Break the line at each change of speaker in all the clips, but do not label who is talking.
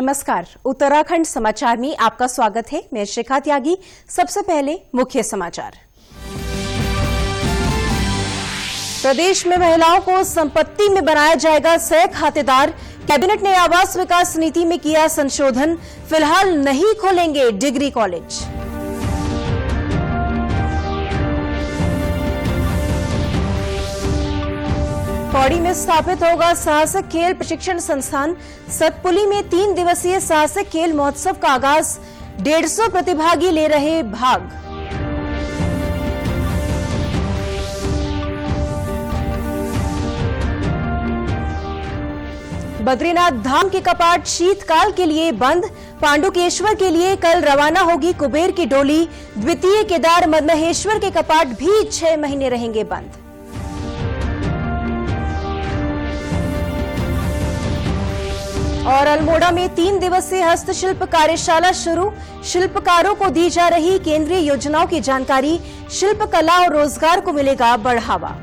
नमस्कार, उत्तराखंड समाचार में आपका स्वागत है। मैं शिखा त्यागी। सबसे पहले मुख्य समाचार। प्रदेश में महिलाओं को संपत्ति में बनाया जाएगा सह खातेदार। कैबिनेट ने आवास विकास नीति में किया संशोधन। फिलहाल नहीं खोलेंगे डिग्री कॉलेज। पौड़ी में स्थापित होगा साहसिक खेल प्रशिक्षण संस्थान। सतपुली में 3 दिवसीय साहसिक खेल महोत्सव का आगाज। 150 प्रतिभागी ले रहे भाग। बद्रीनाथ धाम के कपाट शीतकाल के लिए बंद। पांडुकेश्वर के लिए कल रवाना होगी कुबेर की डोली। द्वितीय केदार मदमहेश्वर के कपाट भी 6 महीने रहेंगे बंद। और अल्मोड़ा में 3 दिवसीय हस्तशिल्प कार्यशाला शुरू। शिल्पकारों को दी जा रही केंद्रीय योजनाओं की जानकारी। शिल्प कला और रोजगार को मिलेगा बढ़ावा।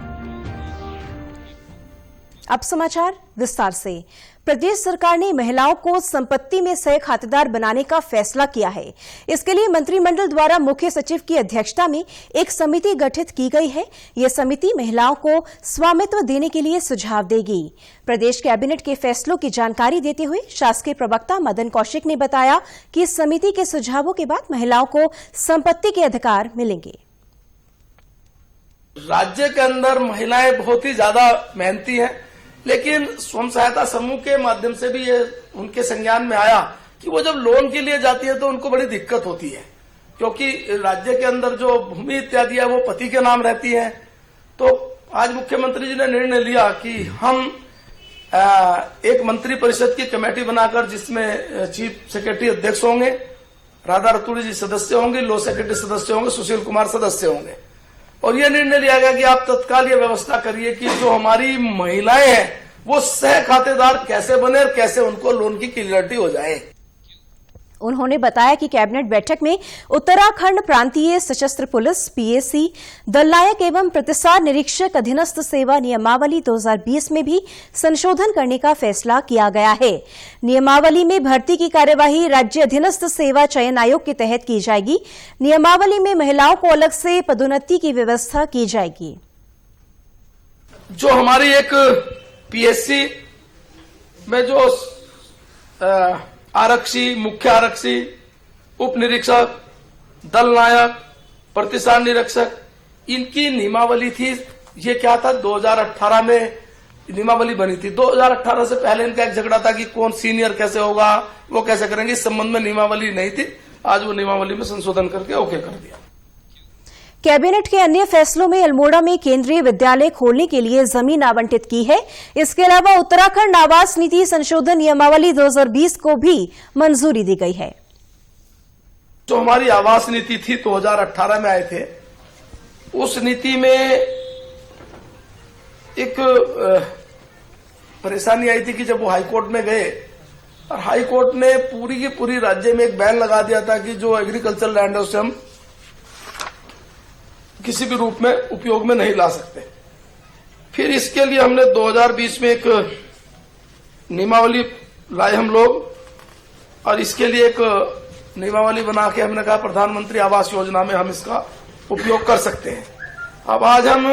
अब समाचार विस्तार से। प्रदेश सरकार ने महिलाओं को संपत्ति में सह खातेदार बनाने का फैसला किया है। इसके लिए मंत्रिमंडल द्वारा मुख्य सचिव की अध्यक्षता में एक समिति गठित की गई है। यह समिति महिलाओं को स्वामित्व देने के लिए सुझाव देगी। प्रदेश कैबिनेट के फैसलों की जानकारी देते हुए शासकीय प्रवक्ता मदन कौशिक ने बताया कि इस समिति के सुझावों के बाद महिलाओं को संपत्ति के अधिकार मिलेंगे।
राज्य के अंदर महिलाएं बहुत ही ज्यादा मेहनती हैं, लेकिन स्वयं सहायता समूह के माध्यम से भी ये उनके संज्ञान में आया कि वो जब लोन के लिए जाती है तो उनको बड़ी दिक्कत होती है, क्योंकि राज्य के अंदर जो भूमि इत्यादि है वो पति के नाम रहती है। तो आज मुख्यमंत्री जी ने निर्णय लिया कि हम एक मंत्री परिषद की कमेटी बनाकर, जिसमें चीफ सेक्रेटरी अध्यक्ष होंगे, राधा रतूड़ी जी सदस्य होंगे, लॉ सेक्रेटरी सदस्य होंगे, सुशील कुमार सदस्य होंगे। और यह निर्णय लिया गया कि आप तत्काल ये व्यवस्था करिए कि जो हमारी महिलाएं हैं वो सह खातेदार कैसे बने और कैसे उनको लोन की क्लियरिटी हो जाए।
उन्होंने बताया कि कैबिनेट बैठक में उत्तराखंड प्रांतीय सशस्त्र पुलिस पीएसी, दल नायक एवं प्रतिसाद निरीक्षक अधीनस्थ सेवा नियमावली 2020 में भी संशोधन करने का फैसला किया गया है। नियमावली में भर्ती की कार्यवाही राज्य अधीनस्थ सेवा चयन आयोग के तहत की जाएगी। नियमावली में महिलाओं को अलग से पदोन्नति की व्यवस्था की जाएगी।
जो हमारी एक पीएससी में जो आरक्षी, मुख्य आरक्षी, उप निरीक्षक, दल नायक, प्रतिसाद निरीक्षक, इनकी नियमावली थी। ये क्या था, 2018 में नियमावली बनी थी। 2018 से पहले इनका एक झगड़ा था कि कौन सीनियर कैसे होगा, वो कैसे करेंगे। इस संबंध में नियमावली नहीं थी। आज वो नियमावली में संशोधन करके ओके कर दिया।
कैबिनेट के अन्य फैसलों में अल्मोड़ा में केंद्रीय विद्यालय खोलने के लिए जमीन आवंटित की है। इसके अलावा उत्तराखंड आवास नीति संशोधन नियमावली 2020 को भी मंजूरी दी गई है।
जो हमारी आवास नीति थी 2018 में आए थे, उस नीति में एक परेशानी आई थी कि जब वो हाईकोर्ट में गए और हाईकोर्ट ने पूरी की पूरी राज्य में एक बैन लगा दिया था कि जो एग्रीकल्चर लैंड है उसे हम किसी भी रूप में उपयोग में नहीं ला सकते। फिर इसके लिए हमने 2020 में एक नियमावली लाए हम लोग, और इसके लिए एक नियमावली बना के हमने कहा प्रधानमंत्री आवास योजना में हम इसका उपयोग कर सकते हैं। अब आज हम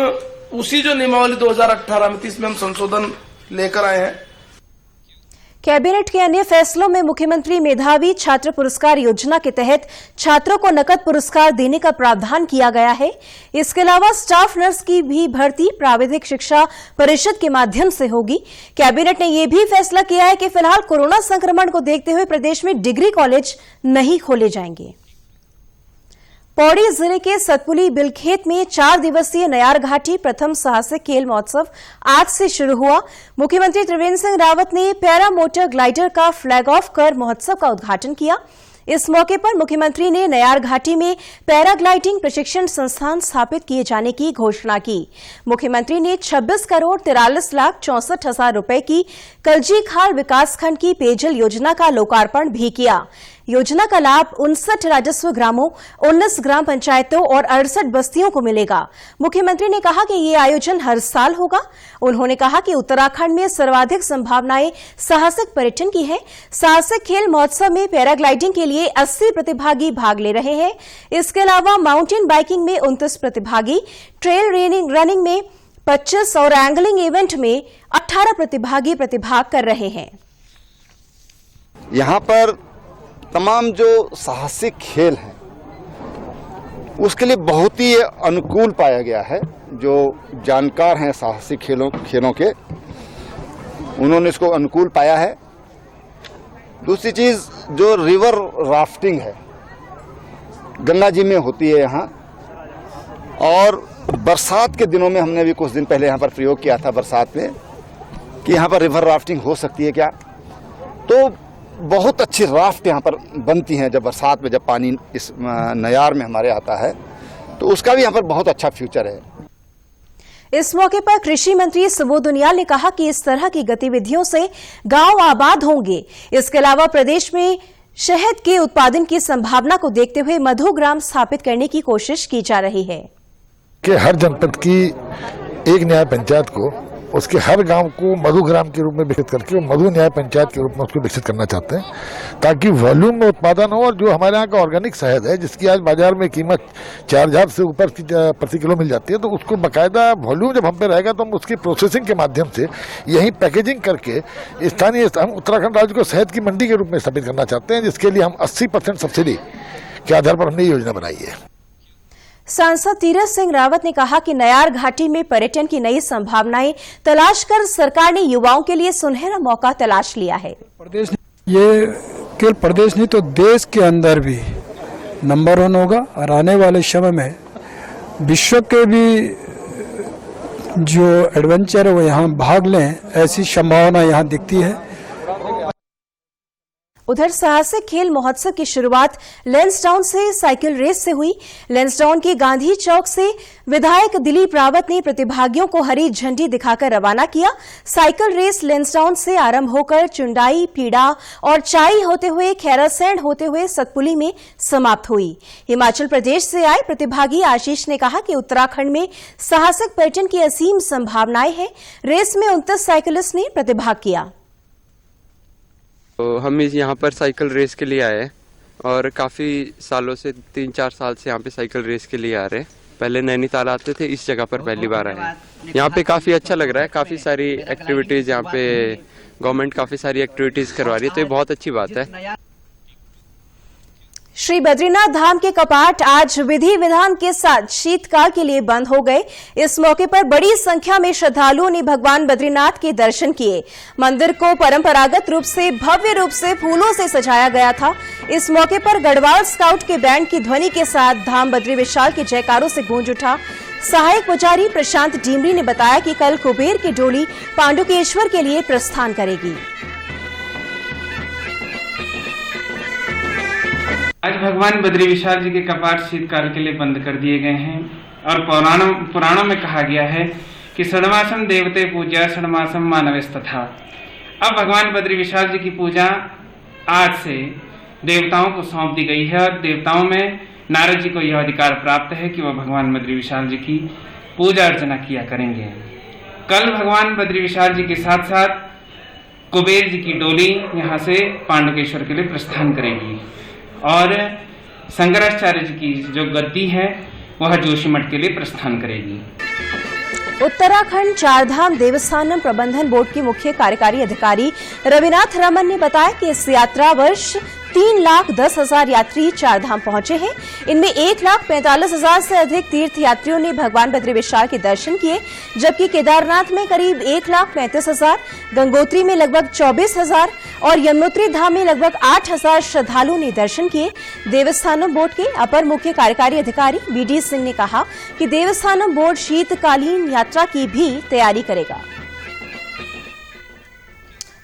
उसी जो नियमावली 2018 में थी, इसमें हम संशोधन लेकर आए हैं।
कैबिनेट के अन्य फैसलों में मुख्यमंत्री मेधावी छात्र पुरस्कार योजना के तहत छात्रों को नकद पुरस्कार देने का प्रावधान किया गया है। इसके अलावा स्टाफ नर्स की भी भर्ती प्राविधिक शिक्षा परिषद के माध्यम से होगी। कैबिनेट ने यह भी फैसला किया है कि फिलहाल कोरोना संक्रमण को देखते हुए प्रदेश में डिग्री कॉलेज नहीं खोले जाएंगे। पौड़ी जिले के सतपुली बिलखेत में 4 दिवसीय नयार घाटी प्रथम साहसिक खेल महोत्सव आज से शुरू हुआ। मुख्यमंत्री त्रिवेंद्र सिंह रावत ने पैरा मोटर ग्लाइडर का फ्लैग ऑफ कर महोत्सव का उद्घाटन किया। इस मौके पर मुख्यमंत्री ने नयार घाटी में पैराग्लाइडिंग प्रशिक्षण संस्थान स्थापित किए जाने की घोषणा की। मुख्यमंत्री ने 26,43,64,000 रुपए की कलजी खाल विकासखंड की पेयजल योजना का लोकार्पण भी किया। योजना का लाभ 59 राजस्व ग्रामों, 19 ग्राम पंचायतों और 68 बस्तियों को मिलेगा। मुख्यमंत्री ने कहा कि ये आयोजन हर साल होगा। उन्होंने कहा कि उत्तराखंड में सर्वाधिक संभावनाएं साहसिक पर्यटन की है। साहसिक खेल महोत्सव में पैराग्लाइडिंग के लिए 80 प्रतिभागी भाग ले रहे हैं। इसके अलावा माउंटेन बाइकिंग में 29 प्रतिभागी, ट्रेल रनिंग में 25 और एंगलिंग इवेंट में 18 प्रतिभागी प्रतिभाग कर रहे हैं।
यहाँ पर तमाम जो साहसिक खेल हैं उसके लिए बहुत ही अनुकूल पाया गया है। जो जानकार हैं साहसिक खेलों के, उन्होंने इसको अनुकूल पाया है। दूसरी चीज जो रिवर राफ्टिंग है, गंगा जी में होती है यहाँ, और बरसात के दिनों में हमने भी कुछ दिन पहले यहाँ पर प्रयोग किया था बरसात में कि यहाँ पर रिवर राफ्टिंग हो सकती है क्या। तो बहुत अच्छी राफ्ट यहाँ पर बनती हैं जब बरसात में, जब पानी इस नयार में हमारे आता है, तो उसका भी यहाँ पर बहुत अच्छा फ्यूचर है।
इस मौके पर कृषि मंत्री सुबोध उनियाल ने कहा कि इस तरह की गतिविधियों से गांव आबाद होंगे। इसके अलावा प्रदेश में शहद के उत्पादन की संभावना को देखते हुए मधुग्राम स्थापित करने की कोशिश की जा रही है
कि हर जनपद की एक न्याय पंचायत को, उसके हर गांव को मधुग्राम के रूप में विकसित करके मधु न्याय पंचायत के रूप में उसको विकसित करना चाहते हैं, ताकि वॉल्यूम में उत्पादन हो। और जो हमारे यहाँ का ऑर्गेनिक शहद है, जिसकी आज बाजार में कीमत 4000 से ऊपर की प्रति किलो मिल जाती है, तो उसको बाकायदा वॉल्यूम जब हम पे रहेगा तो हम उसकी प्रोसेसिंग के माध्यम से यही पैकेजिंग करके स्थानीय, हम उत्तराखंड राज्य को शहद की मंडी के रूप में स्थापित करना चाहते हैं, जिसके लिए हम 80% सब्सिडी के आधार पर हमने ये योजना बनाई है।
सांसद तीरथ सिंह रावत ने कहा कि नयार घाटी में पर्यटन की नई संभावनाएं तलाश कर सरकार ने युवाओं के लिए सुनहरा मौका तलाश लिया है।
ये केवल प्रदेश नहीं तो देश के अंदर भी नंबर 1 होगा और आने वाले समय में विश्व के भी जो एडवेंचर है वो यहाँ भाग लें, ऐसी संभावना यहाँ दिखती है।
उधर साहसिक खेल महोत्सव की शुरुआत लैंसडाउन से साइकिल रेस से हुई। लैंसडाउन के गांधी चौक से विधायक दिलीप रावत ने प्रतिभागियों को हरी झंडी दिखाकर रवाना किया। साइकिल रेस लैंसडाउन से आरंभ होकर चुंडाई, पीड़ा और चाई होते हुए खैरासैंण होते हुए सतपुली में समाप्त हुई। हिमाचल प्रदेश से आए प्रतिभागी आशीष ने कहा कि उत्तराखंड में साहसिक पर्यटन की असीम संभावनाएं हैं। रेस में 29 साइकिलिस्ट ने प्रतिभाग किया।
तो हम यहाँ पर साइकिल रेस के लिए आए और काफ़ी सालों से 3-4 साल से यहाँ पे साइकिल रेस के लिए आ रहे हैं। पहले नैनीताल आते थे, इस जगह पर पहली बार आए। यहाँ पे काफ़ी अच्छा लग रहा है, काफ़ी सारी एक्टिविटीज़ यहाँ पे गवर्नमेंट काफ़ी सारी एक्टिविटीज़ करवा रही है, तो ये बहुत अच्छी बात है।
श्री बद्रीनाथ धाम के कपाट आज विधि विधान के साथ शीतकाल के लिए बंद हो गए। इस मौके पर बड़ी संख्या में श्रद्धालुओं ने भगवान बद्रीनाथ के दर्शन किए। मंदिर को परंपरागत रूप से भव्य रूप से फूलों से सजाया गया था। इस मौके पर गढ़वाल स्काउट के बैंड की ध्वनि के साथ धाम बद्री विशाल के जयकारों से गूंज उठा। सहायक पुजारी प्रशांत डीमरी ने बताया कि कल कुबेर की डोली पांडुकेश्वर के लिए प्रस्थान करेगी।
आज भगवान बद्री विशाल जी के कपाट शीतकाल के लिए बंद कर दिए गए हैं और पुराणों में कहा गया है कि षण्मासम देवते पूजा षण्मासम मानवेस्तथा। अब भगवान बद्री विशाल जी की पूजा आज से देवताओं को सौंप दी गई है और देवताओं में नारद जी को यह अधिकार प्राप्त है कि वह भगवान बद्री विशाल जी की पूजा अर्चना किया करेंगे। कल भगवान बद्री विशाल जी के साथ साथ कुबेर जी की डोली यहाँ से पांडुकेश्वर के लिए प्रस्थान करेगी और शंकराचार्य जी की जो गद्दी है वह जोशीमठ के लिए प्रस्थान करेगी।
उत्तराखंड चारधाम देवस्थानम प्रबंधन बोर्ड के मुख्य कार्यकारी अधिकारी रविनाथ रमन ने बताया कि इस यात्रा वर्ष 3,10,000 यात्री चारधाम पहुंचे हैं। इनमें 1,45,000 से अधिक तीर्थ यात्रियों ने भगवान बद्री विशाल के दर्शन किए, जबकि केदारनाथ में करीब 1,35,000, गंगोत्री में लगभग 24,000 और यमुनोत्री धाम में लगभग 8,000 श्रद्धालुओं ने दर्शन किए। देवस्थानम बोर्ड के अपर मुख्य कार्यकारी अधिकारी बीडी सिंह ने कहा कि देवस्थानम बोर्ड शीतकालीन यात्रा की भी तैयारी करेगा।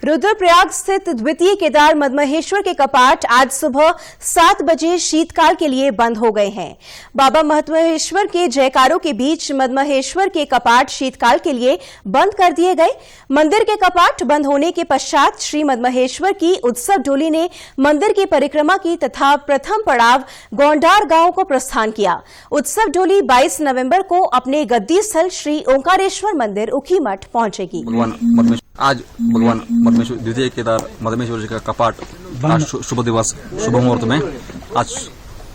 रुद्रप्रयाग स्थित द्वितीय केदार मदमहेश्वर के कपाट आज सुबह 7 बजे शीतकाल के लिए बंद हो गए हैं। बाबा मदमहेश्वर के जयकारों के बीच मदमहेश्वर के कपाट शीतकाल के लिए बंद कर दिए गए। मंदिर के कपाट बंद होने के पश्चात श्री मदमहेश्वर की उत्सव डोली ने मंदिर की परिक्रमा की तथा प्रथम पड़ाव गोंडार गांव को प्रस्थान किया। उत्सव डोली 22 नवंबर को अपने गद्दी स्थल श्री ओंकारेश्वर मंदिर उखीमठ पहुंचेगी।
आज भगवान मदमेश्वर द्वितीय केदार मदमेश्वर जी का कपाट आज शुभ दिवस शुभ मुहूर्त में आज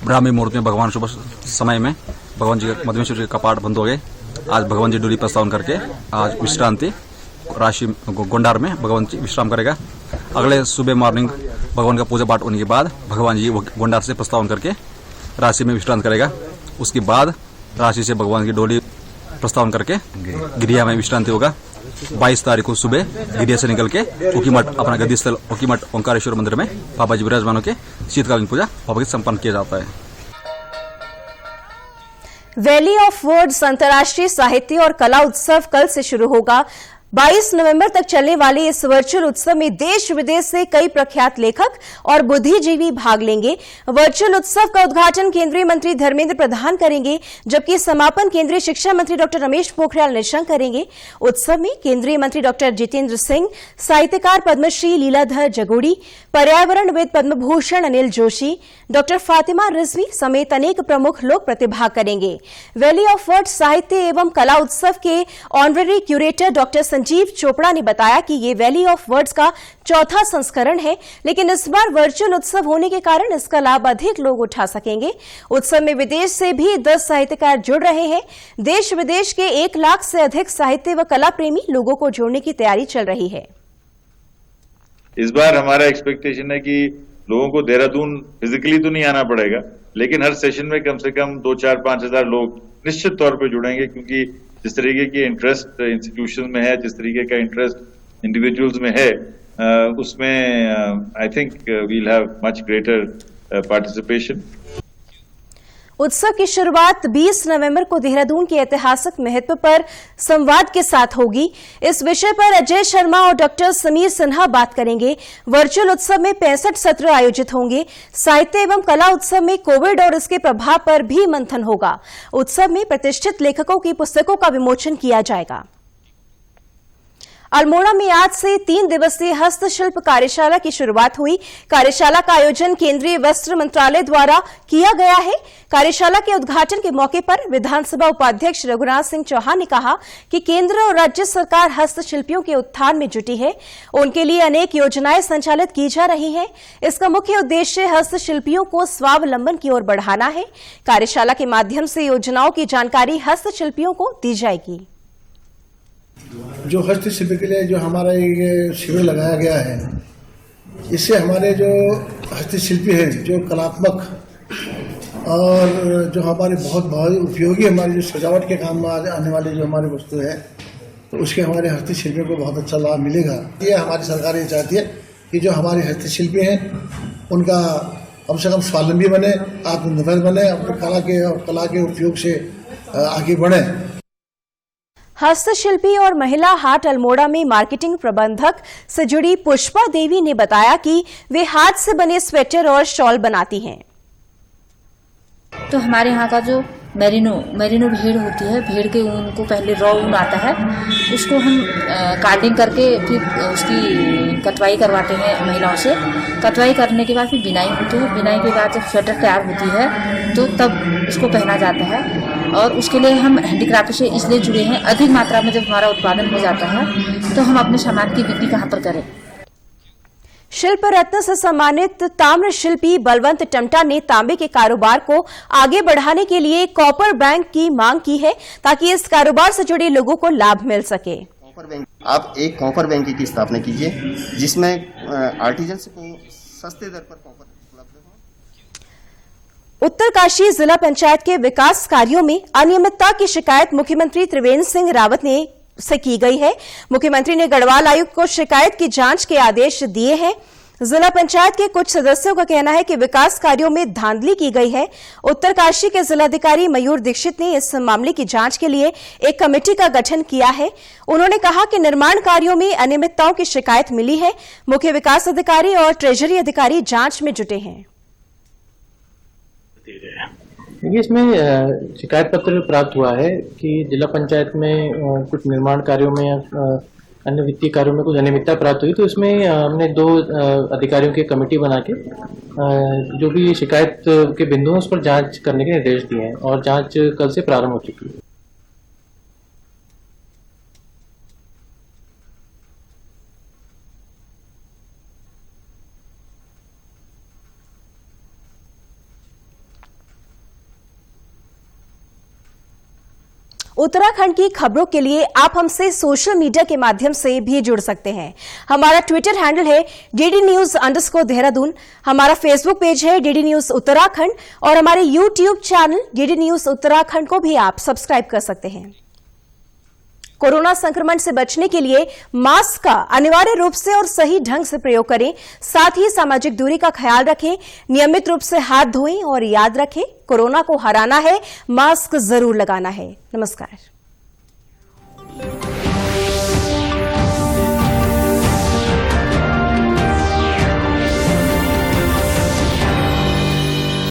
ब्राह्मी मुहूर्त में भगवान शुभ समय में भगवान जी का मदमेश्वर जी का कपाट बंद हो गए। आज भगवान जी डोली प्रस्थान करके आज विश्रांति राशि गोंडार में भगवान जी विश्राम करेगा। अगले सुबह मॉर्निंग भगवान का पूजा पाठ होने के बाद भगवान जी गोंडार से प्रस्थान करके राशि में विश्रांत करेगा। उसके बाद राशि से भगवान की डोली प्रस्थान करके गिरिया में विश्रांति होगा। 22 तारीख को सुबह गिरिया से निकल के उखीमठ अपना गद्दी स्थल उखीमठ ओंकारेश्वर मंदिर में बाबा जी विराजमान के शीतकालीन पूजा पवित्र संपन्न किया जाता है।
वैली ऑफ वर्ड्स अंतर्राष्ट्रीय साहित्य और कला उत्सव कल से शुरू होगा। 22 नवंबर तक चलने वाले इस वर्चुअल उत्सव में देश विदेश से कई प्रख्यात लेखक और बुद्धिजीवी भाग लेंगे। वर्चुअल उत्सव का उद्घाटन केंद्रीय मंत्री धर्मेंद्र प्रधान करेंगे, जबकि समापन केंद्रीय शिक्षा मंत्री डॉक्टर रमेश पोखरियाल निशंक करेंगे। उत्सव में केंद्रीय मंत्री डॉक्टर जितेंद्र सिंह, साहित्यकार पद्मश्री लीलाधर जगोड़ी, पर्यावरणविद पद्मभूषण अनिल जोशी, डॉक्टर फातिमा रिजवी समेत अनेक प्रमुख लोग प्रतिभाग करेंगे। वैली ऑफ वर्ड्स साहित्य एवं कला उत्सव के honorary curator doctor Sanjeev Chopra ने बताया कि ये वैली ऑफ वर्ड्स का चौथा संस्करण है, लेकिन इस बार वर्चुअल उत्सव होने के कारण इसका लाभ अधिक लोग उठा सकेंगे। उत्सव में विदेश से भी 10 साहित्यकार जुड़ रहे हैं। देश विदेश के 1 लाख से अधिक साहित्य व कला प्रेमी लोगों को जोड़ने की तैयारी चल रही है।
इस बार हमारा एक्सपेक्टेशन है कि लोगों को देहरादून फिजिकली तो नहीं आना पड़ेगा, लेकिन हर सेशन में कम से कम 2-4-5 हजार लोग निश्चित तौर पर जुड़ेंगे, क्योंकि जिस तरीके की इंटरेस्ट इंस्टीट्यूशन में है, जिस तरीके का इंटरेस्ट इंडिविजुअल्स में है, उसमें I think we'll have much greater participation.
उत्सव की शुरुआत 20 नवंबर को देहरादून के ऐतिहासिक महत्व पर संवाद के साथ होगी। इस विषय पर अजय शर्मा और डॉक्टर समीर सिन्हा बात करेंगे। वर्चुअल उत्सव में 65 सत्र आयोजित होंगे। साहित्य एवं कला उत्सव में कोविड और इसके प्रभाव पर भी मंथन होगा। उत्सव में प्रतिष्ठित लेखकों की पुस्तकों का विमोचन किया जाएगा। अल्मोड़ा में आज से 3 दिवसीय हस्तशिल्प कार्यशाला की शुरुआत हुई। कार्यशाला का आयोजन केंद्रीय वस्त्र मंत्रालय द्वारा किया गया है। कार्यशाला के उद्घाटन के मौके पर विधानसभा उपाध्यक्ष रघुनाथ सिंह चौहान ने कहा कि केंद्र और राज्य सरकार हस्तशिल्पियों के उत्थान में जुटी है। उनके लिए अनेक योजनाएं संचालित की जा रही हैं। इसका मुख्य उद्देश्य हस्तशिल्पियों को स्वावलंबन की ओर बढ़ाना है। कार्यशाला के माध्यम से योजनाओं की जानकारी हस्तशिल्पियों को दी जाएगी।
जो हस्तशिल्प के लिए जो हमारा ये शिविर लगाया गया है, इससे हमारे जो हस्तशिल्पी हैं, जो कलात्मक और जो हमारे बहुत बहुत उपयोगी हमारी जो सजावट के काम में आने वाली जो हमारी वस्तु है, तो उसके हमारे हस्तशिल्पियों को बहुत अच्छा लाभ मिलेगा। ये हमारी सरकार ये चाहती है कि जो हमारे हस्तशिल्पी हैं उनका कम से कम स्वावलंबी बने, आत्मनिर्भर बने, अपनी कला के उपयोग से आगे बढ़े।
हस्तशिल्पी और महिला हाट अल्मोड़ा में मार्केटिंग प्रबंधक से जुड़ी पुष्पा देवी ने बताया कि वे हाथ से बने स्वेटर और शॉल बनाती हैं।
तो हमारे यहाँ का जो मेरिनो भेड़ होती है, भेड़ के ऊन को पहले रॉ ऊन आता है, उसको हम कार्डिंग करके फिर उसकी कटवाई करवाते हैं महिलाओं से। कटवाई करने के बाद फिर बिनाई होती है। बिनाई के बाद जब स्वेटर तैयार होती है तो तब उसको पहना जाता है। और उसके लिए हम हैंडीक्राफ्ट से इसलिए जुड़े हैं, अधिक मात्रा में जब हमारा उत्पादन हो जाता है तो हम अपने सामान की बिक्री कहाँ पर करें।
शिल्प रत्न से सम्मानित ताम्र शिल्पी बलवंत टमटा ने तांबे के कारोबार को आगे बढ़ाने के लिए कॉपर बैंक की मांग की है, ताकि इस कारोबार से जुड़े लोगों को लाभ मिल सके।
आप एक कॉपर बैंक की स्थापना कीजिए, जिसमें आर्टिजन्स को सस्ते दर पर कॉपर उपलब्ध हो।
उत्तरकाशी जिला पंचायत के विकास कार्यों में अनियमितता की शिकायत मुख्यमंत्री त्रिवेंद्र सिंह रावत से की गई है। मुख्यमंत्री ने गढ़वाल आयुक्त को शिकायत की जांच के आदेश दिए हैं। जिला पंचायत के कुछ सदस्यों का कहना है कि विकास कार्यों में धांधली की गई है। उत्तरकाशी के जिलाधिकारी मयूर दीक्षित ने इस मामले की जांच के लिए एक कमेटी का गठन किया है। उन्होंने कहा कि निर्माण कार्यों में अनियमितताओं की शिकायत मिली है। मुख्य विकास अधिकारी और ट्रेजरी अधिकारी जांच में जुटे हैं।
इसमें शिकायत पत्र प्राप्त हुआ है कि जिला पंचायत में कुछ निर्माण कार्यों में अन्य वित्तीय कार्यों में कुछ अनियमितता प्राप्त हुई, तो इसमें हमने 2 अधिकारियों की कमेटी बना के जो भी शिकायत के बिंदु हैं उस पर जांच करने के निर्देश दिए हैं और जांच कल से प्रारंभ हो चुकी है।
उत्तराखंड की खबरों के लिए आप हमसे सोशल मीडिया के माध्यम से भी जुड़ सकते हैं। हमारा ट्विटर हैंडल है DD News_देहरादून, हमारा फेसबुक पेज है DD News उत्तराखंड और हमारे YouTube channel DD News Uttarakhand को भी आप सब्सक्राइब कर सकते हैं। कोरोना संक्रमण से बचने के लिए मास्क का अनिवार्य रूप से और सही ढंग से प्रयोग करें। साथ ही सामाजिक दूरी का ख्याल रखें, नियमित रूप से हाथ धोएं और याद रखें, कोरोना को हराना है, मास्क जरूर लगाना है। नमस्कार।